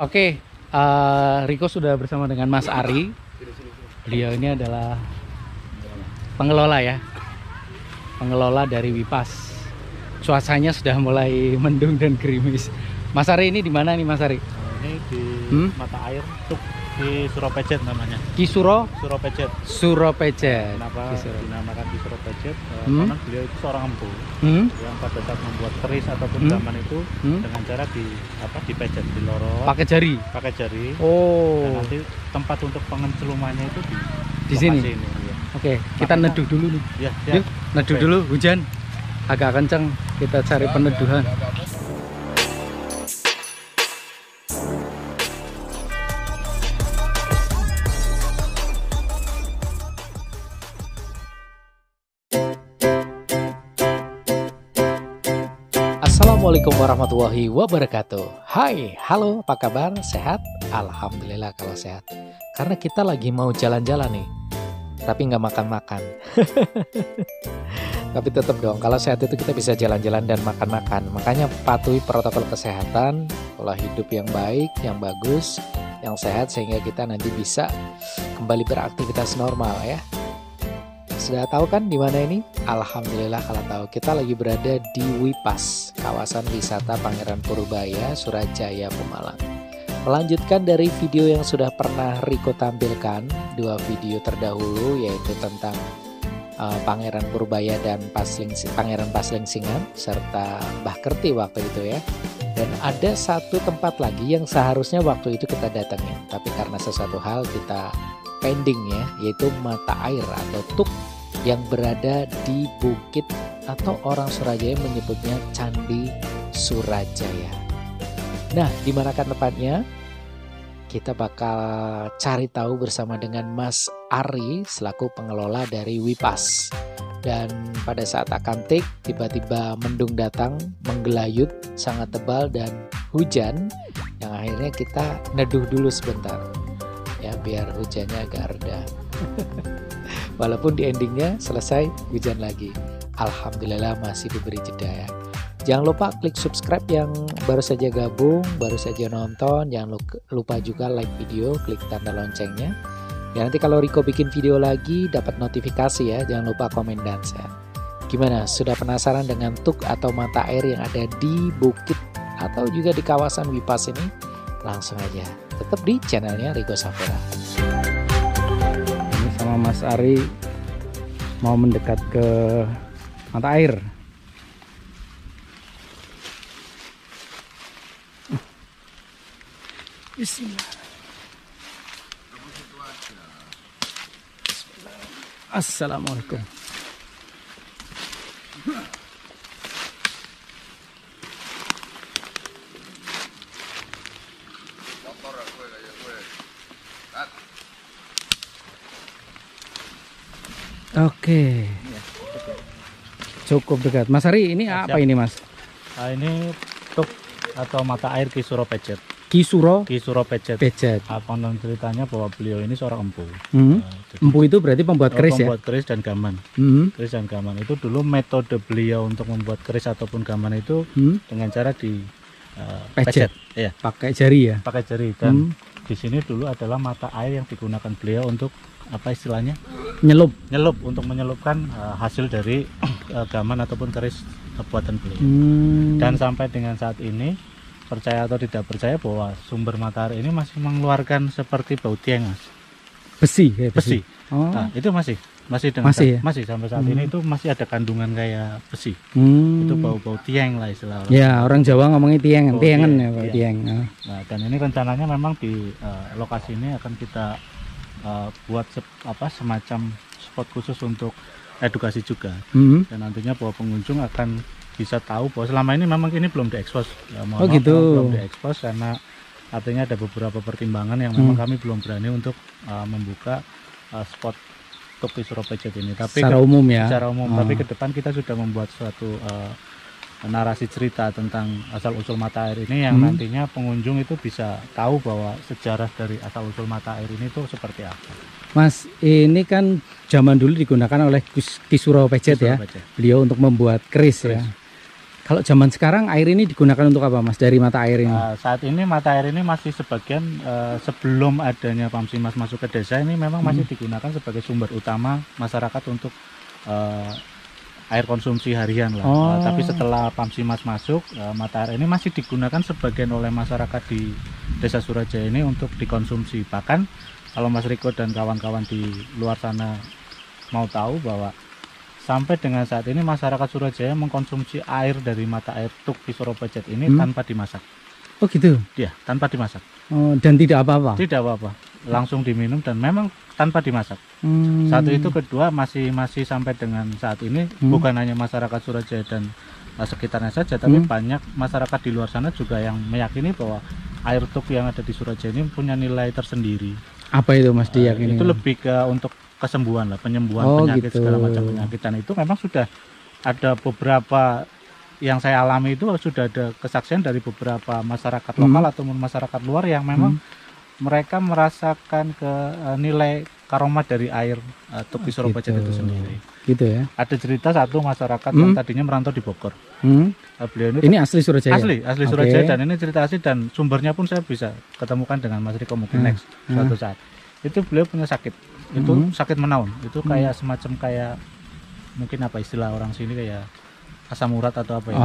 Oke, Riko sudah bersama dengan Mas Ari. Beliau ini adalah pengelola ya, pengelola dari Wipas. Cuacanya sudah mulai mendung dan gerimis. Mas Ari ini di mana nih Mas Ari? Ini di mata air Tuk di Suropejet namanya. Kisuro? Suropejet. Suropejet. Kenapa Kisuro dinamakan di Suropejet? Karena beliau itu seorang empu yang pada saat membuat keris ataupun gaman itu dengan cara dipejet, dilorot. Pakai jari. Pakai jari. Oh. Dan nanti tempat untuk pengencelumannya itu di sini. Ini, ya. Oke, kita neduh dulu nih. Ya. Yuk, neduh dulu. Hujan agak kencang. Kita cari peneduhan. Assalamualaikum warahmatullahi wabarakatuh. Hai, halo, apa kabar? Sehat? Alhamdulillah kalau sehat. Karena kita lagi mau jalan-jalan nih, tapi nggak makan-makan. Tapi tetap dong, kalau sehat itu kita bisa jalan-jalan dan makan-makan. Makanya patuhi protokol kesehatan, pola hidup yang baik, yang bagus, yang sehat, sehingga kita nanti bisa kembali beraktivitas normal ya. Sudah tahu kan di mana ini? Alhamdulillah kalau tahu. Kita lagi berada di Wipas, kawasan wisata Pangeran Purbaya, Surajaya, Pemalang. Melanjutkan dari video yang sudah pernah Riko tampilkan, dua video terdahulu yaitu tentang Pangeran Purbaya dan Pangeran Paslingsingan serta Mbah Kerti waktu itu ya. Dan ada satu tempat lagi yang seharusnya waktu itu kita datangin, tapi karena sesuatu hal kita pending ya, yaitu mata air atau tuk yang berada di bukit atau orang Surajaya menyebutnya Candi Surajaya. Nah, di manakah tempatnya? Kita bakal cari tahu bersama dengan Mas Ari selaku pengelola dari Wipas. Dan pada saat akan take, tiba-tiba mendung datang, menggelayut, sangat tebal dan hujan, yang akhirnya kita neduh dulu sebentar. Ya, biar hujannya agak reda. Walaupun di endingnya selesai hujan lagi. Alhamdulillah masih diberi jeda ya. Jangan lupa klik subscribe yang baru saja gabung, baru saja nonton. Jangan lupa juga like video, klik tanda loncengnya. Ya nanti kalau Riko bikin video lagi dapat notifikasi ya. Jangan lupa komen dan share. Gimana? Sudah penasaran dengan tuk atau mata air yang ada di bukit atau juga di kawasan Wipas ini? Langsung aja. Tetap di channelnya Riko Sapera. Ini sama Mas Ari mau mendekat ke mata air. Bismillah. Assalamualaikum. Oke, cukup dekat. Mas Ari, ini apa ini Mas? Nah, ini tuk atau mata air Ki Suropejet. Ki Suropejet. Konon ceritanya bahwa beliau ini seorang empu. Empu itu berarti pembuat keris ya? Pembuat keris dan gaman. Keris dan gaman itu dulu metode beliau untuk membuat keris ataupun gaman itu dengan cara di pejet. Ya. Pakai jari ya? Pakai jari. Dan di sini dulu adalah mata air yang digunakan beliau untuk apa istilahnya? Nyelup untuk menyelupkan hasil dari gaman ataupun keris buatan beliau. Dan sampai dengan saat ini, percaya atau tidak percaya bahwa sumber mata air ini masih mengeluarkan seperti bau tieng, Mas. Besi. Oh. Nah, itu masih sampai saat ini itu masih ada kandungan kayak besi. Itu bau tieng lah istilah. Ya, orang Jawa ngomongnya tiengan ya, tieng. Nah, dan ini rencananya memang di lokasi ini akan kita buat semacam spot khusus untuk edukasi juga. Dan nantinya bahwa pengunjung akan bisa tahu bahwa selama ini memang ini belum diekspos ya, belum diekspos karena artinya ada beberapa pertimbangan yang memang kami belum berani untuk membuka spot tuk di Suropejet ini, tapi secara umum ya, tapi ke depan kita sudah membuat suatu narasi cerita tentang asal usul mata air ini yang nantinya pengunjung itu bisa tahu bahwa sejarah dari asal usul mata air ini tuh seperti apa. Mas, ini kan zaman dulu digunakan oleh Ki Suropejet ya, beliau untuk membuat keris ya. Kalau zaman sekarang air ini digunakan untuk apa Mas dari mata air ini? Saat ini mata air ini masih sebagian sebelum adanya Pamsimas masuk ke desa ini memang masih digunakan sebagai sumber utama masyarakat untuk air konsumsi harian lah. Tapi setelah Pamsimas masuk, mata air ini masih digunakan sebagian oleh masyarakat di Desa Surajaya ini untuk dikonsumsi. Bahkan kalau Mas Riko dan kawan-kawan di luar sana mau tahu bahwa sampai dengan saat ini masyarakat Surajaya mengkonsumsi air dari mata air Tuk Visoro Pejat ini tanpa dimasak. Oh gitu? Ya, tanpa dimasak. Dan tidak apa-apa? Tidak apa-apa, langsung diminum dan memang tanpa dimasak. Satu itu, kedua masih sampai dengan saat ini bukan hanya masyarakat Surajaya dan sekitarnya saja, tapi banyak masyarakat di luar sana juga yang meyakini bahwa air Tuk yang ada di Surajaya ini punya nilai tersendiri. Apa itu Mas diyakini? Itu lebih ke untuk kesembuhan lah, penyembuhan penyakit gitu. Segala macam penyakit, dan itu memang sudah ada beberapa yang saya alami, itu sudah ada kesaksian dari beberapa masyarakat lokal ataupun masyarakat luar yang memang mereka merasakan ke nilai karomat dari air Tuk Visoro Pejat itu sendiri. Gitu ya. Ada cerita satu masyarakat yang tadinya merantau di Bogor. Beliau ini asli Surajaya. Asli Surajaya, dan ini cerita asli dan sumbernya pun saya bisa ketemukan dengan Mas Riko mungkin next suatu saat. Itu beliau punya sakit. Itu sakit menaun, itu kayak semacam kayak mungkin apa istilah orang sini kayak asam urat atau apa ya.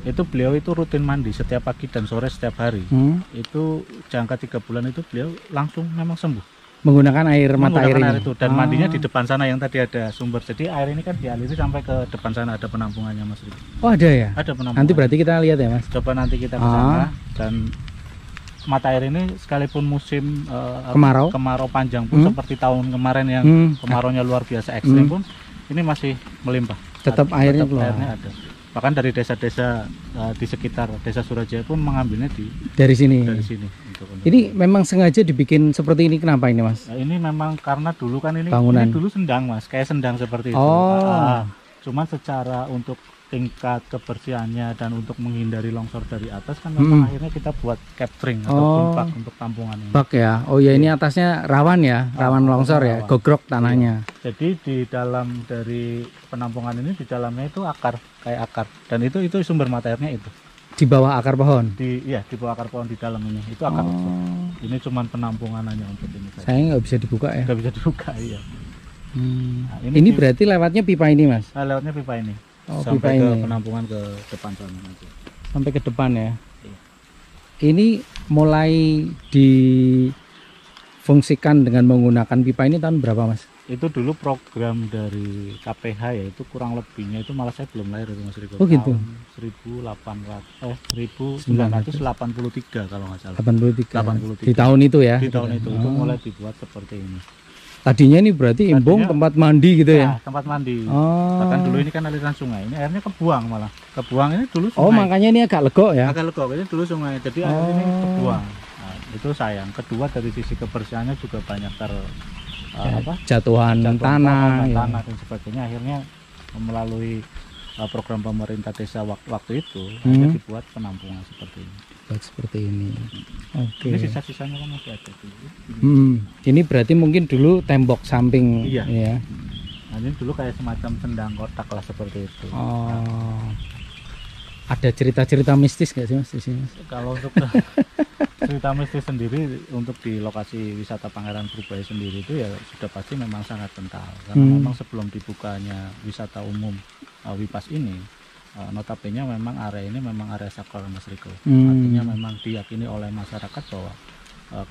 Itu beliau itu rutin mandi setiap pagi dan sore setiap hari. Itu jangka 3 bulan itu beliau langsung memang sembuh. Menggunakan mata air itu, dan mandinya di depan sana yang tadi ada sumber. Jadi air ini kan dialiri sampai ke depan sana, ada penampungannya Mas Riko. Oh ada ya? Ada penampungan. Nanti berarti kita lihat ya Mas. Coba nanti kita ke sana. Dan mata air ini sekalipun musim kemarau panjang pun seperti tahun kemarin yang kemaraunya luar biasa ekstrim pun ini masih melimpah. Tetap airnya keluar. Airnya ada. Bahkan dari desa-desa di sekitar Desa Surajaya pun mengambilnya dari sini. Untuk ini memang sengaja dibikin seperti ini, kenapa ini Mas? Nah, ini memang karena dulu kan ini dulu sendang Mas, kayak sendang seperti itu. Cuman secara untuk tingkat kebersihannya dan untuk menghindari longsor dari atas kan memang akhirnya kita buat capturing atau bak untuk tampungan ini. Bak ya. Oh ya, ini atasnya rawan ya, rawan longsor ya, gogrok tanahnya. Jadi di dalam dari penampungan ini di dalamnya itu kayak akar, dan itu sumber mata airnya itu. Di bawah akar pohon. Di bawah akar pohon di dalam ini. Itu akar. Ini cuman penampungan hanya untuk ini saja. Saya nggak bisa dibuka ya. Nggak bisa dibuka ya. Nah, ini berarti lewatnya pipa ini Mas? Lewatnya pipa ini. Sampai ke ini. penampungan ke depan sana nanti. Sampai ke depan ya. Iya. Ini mulai difungsikan dengan menggunakan pipa ini tahun berapa Mas? Itu dulu program dari KPH ya, itu kurang lebihnya itu malah saya belum lahir itu Mas Riko. Oh gitu. Tahun 1983 kalau nggak salah. 83. Di tahun itu ya. Di tahun itu mulai dibuat seperti ini. Tadinya ini berarti embung tempat mandi gitu ya? Tempat mandi. Bahkan dulu ini kan aliran sungai, ini airnya kebuang malah. Kebuang ini dulu sungai. Oh makanya ini agak legok ya? Agak legok, ini dulu sungai, jadi air ini kebuang. Nah, itu sayang. Kedua dari sisi kebersihannya juga banyak jatuhan tanah dan sebagainya. Akhirnya melalui program pemerintah desa waktu itu hanya dibuat penampungan seperti ini. Seperti ini. Oke. Ini sisa-sisanya kan masih ada dulu. Ini berarti mungkin dulu tembok samping. Iya. Ya. Nah, ini dulu kayak semacam sendang kotak lah seperti itu. Ada cerita-cerita mistis nggak sih Mas di sini? Kalau untuk cerita mistis sendiri untuk di lokasi wisata Pangeran Purbaya sendiri itu ya sudah pasti memang sangat kental. Karena memang sebelum dibukanya wisata umum Wipas ini, notabene memang area ini memang area sakral Mas Riko. Artinya memang diyakini oleh masyarakat bahwa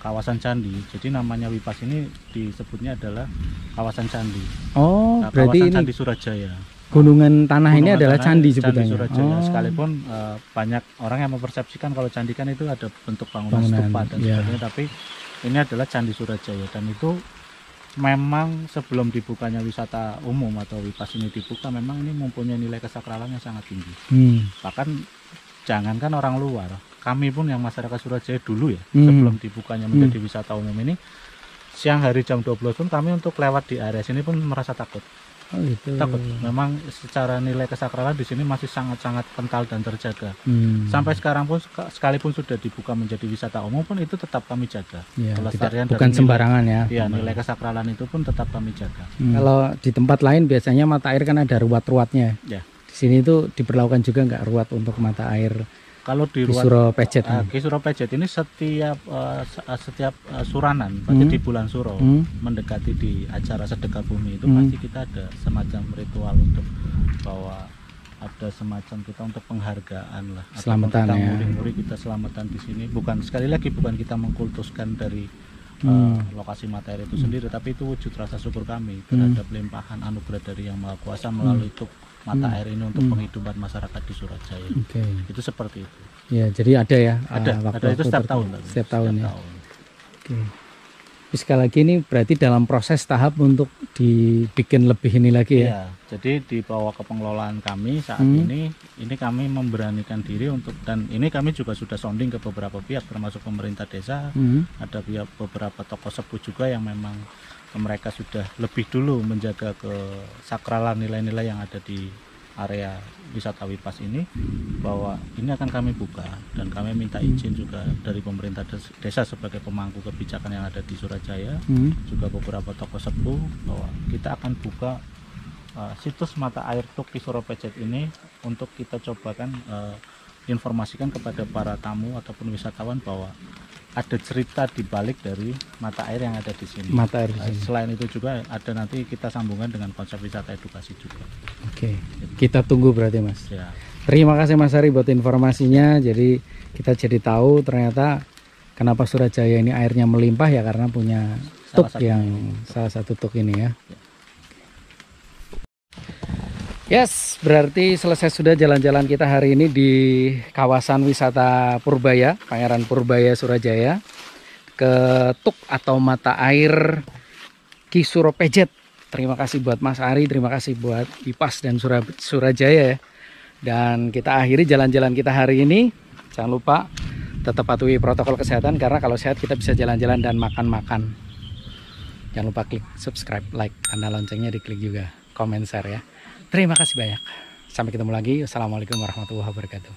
kawasan candi. Jadi namanya Wipas ini disebutnya adalah kawasan candi. Berarti kawasan ini Candi Surajaya. Gunungan tanah ini adalah candi sebetulnya. Candi Surajaya. Sekalipun banyak orang yang mempersepsikan kalau candi kan itu ada bentuk bangunan stupa dan sebagainya, tapi ini adalah Candi Surajaya, dan itu memang sebelum dibukanya wisata umum atau Wipas ini dibuka, memang ini mempunyai nilai kesakralan yang sangat tinggi. Bahkan jangankan orang luar, kami pun yang masyarakat Surajaya dulu ya, sebelum dibukanya menjadi wisata umum ini, siang hari jam 12 pun kami untuk lewat di area sini pun merasa takut. Gitu. Takut. Memang secara nilai kesakralan di sini masih sangat-sangat kental dan terjaga. Sampai sekarang pun sekalipun sudah dibuka menjadi wisata umum pun itu tetap kami jaga. Bukan sembarangan ya. Iya, nilai kesakralan itu pun tetap kami jaga. Kalau di tempat lain biasanya mata air kan ada ruat-ruatnya. Ya. Di sini itu diberlakukan juga nggak ruat untuk mata air Kalau di Ki Suro Pejet? Ki Suro Pejet ini setiap suranan, berarti di bulan Suro mendekati di acara sedekah bumi itu pasti kita ada semacam ritual untuk bahwa ada semacam kita untuk penghargaan lah. Selamatan kita ya. muri-muri kita selamatan di sini. Bukan sekali lagi bukan kita mengkultuskan dari lokasi mata air itu sendiri, tapi itu wujud rasa syukur kami terhadap limpahan anugerah dari Yang Maha Kuasa melalui tuk mata air ini untuk penghidupan masyarakat di Surajaya. Itu seperti itu. Ya, jadi ada ya. Ada itu setiap tahun. Setiap tahun ya. Tapi sekali lagi ini berarti dalam proses tahap untuk dibikin lebih ini lagi ya. Jadi di bawah kepengelolaan kami saat ini kami memberanikan diri untuk, dan ini kami juga sudah sounding ke beberapa pihak termasuk pemerintah desa, ada beberapa tokoh sepuh juga yang memang mereka sudah lebih dulu menjaga kesakralan nilai-nilai yang ada di area wisata Wipas ini, bahwa ini akan kami buka dan kami minta izin juga dari pemerintah desa sebagai pemangku kebijakan yang ada di Surajaya, juga beberapa tokoh sepuh, bahwa kita akan buka situs mata air Tuk Ki Suro Pejet ini untuk kita cobakan informasikan kepada para tamu ataupun wisatawan bahwa ada cerita di balik dari mata air yang ada di sini. Mata air di sini. Selain itu juga ada nanti kita sambungkan dengan konsep wisata edukasi juga. Oke, kita tunggu berarti Mas. Ya. Terima kasih Mas Ari buat informasinya. Jadi kita jadi tahu ternyata kenapa Surajaya ini airnya melimpah ya karena punya tuk salah satu tuk ini ya. Yes, berarti selesai sudah jalan-jalan kita hari ini di kawasan wisata Purbaya, Pangeran Purbaya Surajaya, ke tuk atau mata air Ki Suro Pejet. Terima kasih buat Mas Ari, terima kasih buat Wipas dan Surajaya ya. Dan kita akhiri jalan-jalan kita hari ini. Jangan lupa tetap patuhi protokol kesehatan karena kalau sehat kita bisa jalan-jalan dan makan-makan. Jangan lupa klik subscribe, like, tanda loncengnya diklik juga, komen, share ya. Terima kasih banyak. Sampai ketemu lagi. Wassalamualaikum warahmatullahi wabarakatuh.